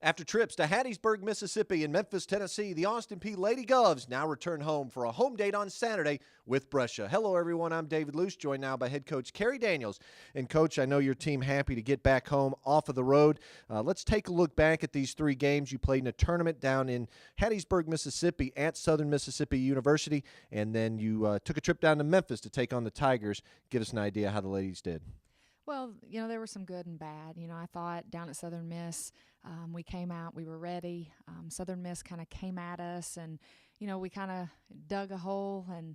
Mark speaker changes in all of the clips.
Speaker 1: After trips to Hattiesburg, Mississippi and Memphis, Tennessee, the Austin Peay Lady Govs now return home for a home date on Saturday with Brescia. Hello, everyone. I'm David Loos, joined now by head coach Carrie Daniels. And, Coach, I know your team happy to get back home off of the road. Let's take a look back at these three games. You played in a tournament down in Hattiesburg, Mississippi at Southern Mississippi University, and then you took a trip down to Memphis to take on the Tigers. Give us an idea how the ladies did.
Speaker 2: Well, there were some good and bad. I thought down at Southern Miss, we came out, we were ready. Southern Miss kind of came at us, and, we kind of dug a hole and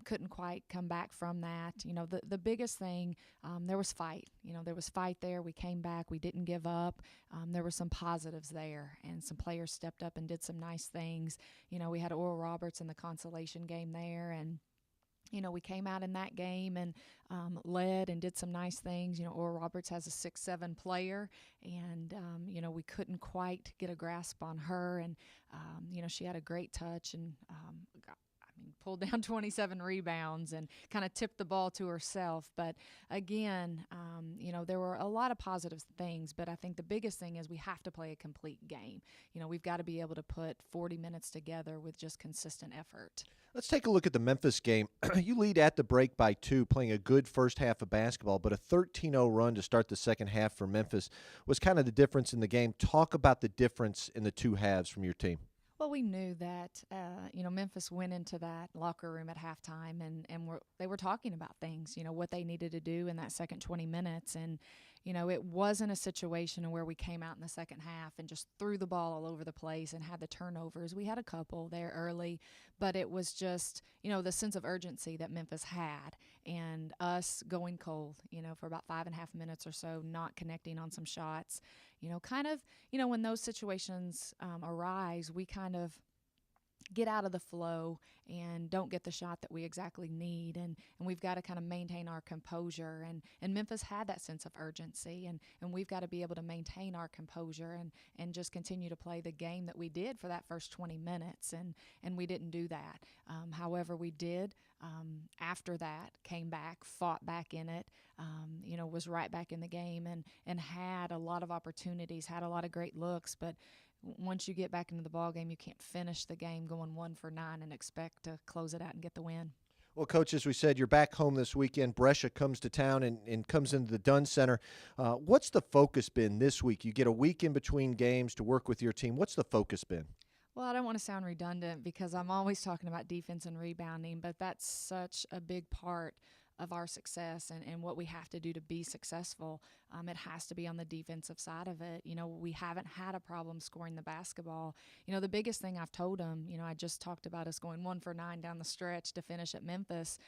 Speaker 2: couldn't quite come back from that. The biggest thing, there was fight. There was fight there. We came back. We didn't give up. There were some positives there, and some players stepped up and did some nice things. We had Oral Roberts in the consolation game there, and we came out in that game and led and did some nice things. Oral Roberts has a 6'7" player, and, we couldn't quite get a grasp on her. And, she had a great touch and pulled down 27 rebounds and kind of tipped the ball to herself. But again, there were a lot of positive things, but I think the biggest thing is we have to play a complete game. We've got to be able to put 40 minutes together with just consistent effort.
Speaker 1: Let's take a look at the Memphis game. You lead at the break by 2, playing a good first half of basketball, but a 13-0 run to start the second half for Memphis was kind of the difference in the game. Talk about the difference in the two halves from your team.
Speaker 2: Well, we knew that, Memphis went into that locker room at halftime, and they were talking about things, what they needed to do in that second 20 minutes. And, it wasn't a situation where we came out in the second half and just threw the ball all over the place and had the turnovers. We had a couple there early, but it was just, the sense of urgency that Memphis had and us going cold, for about 5.5 minutes or so, not connecting on some shots. When those situations arise, we kind of get out of the flow and don't get the shot that we exactly need, and we've got to kind of maintain our composure, and Memphis had that sense of urgency, and we've got to be able to maintain our composure and just continue to play the game that we did for that first 20 minutes, and we didn't do that. However, we did after that, came back, fought back in it, was right back in the game, and had a lot of opportunities, had a lot of great looks, but once you get back into the ball game, you can't finish the game going 1 for 9 and expect to close it out and get the win.
Speaker 1: Well, Coach, as we said, you're back home this weekend. Brescia comes to town and comes into the Dunn Center. What's the focus been this week? You get a week in between games to work with your team. What's the focus been?
Speaker 2: Well, I don't want to sound redundant because I'm always talking about defense and rebounding, but that's such a big part of our success and what we have to do to be successful. It has to be on the defensive side of it. We haven't had a problem scoring the basketball. The biggest thing I've told them, I just talked about us going 1 for 9 down the stretch to finish at Memphis,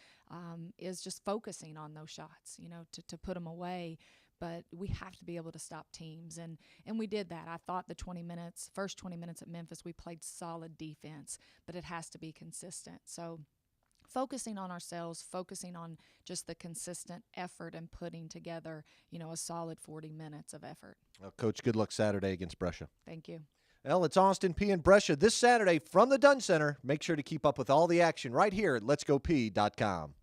Speaker 2: is just focusing on those shots, to put them away. But we have to be able to stop teams, and we did that. I thought the first 20 minutes at Memphis, we played solid defense, but it has to be consistent. So focusing on ourselves, focusing on just the consistent effort and putting together, a solid 40 minutes of effort.
Speaker 1: Well, Coach, good luck Saturday against Brescia.
Speaker 2: Thank you.
Speaker 1: Well, it's Austin Peay and Brescia this Saturday from the Dunn Center. Make sure to keep up with all the action right here at letsgopea.com.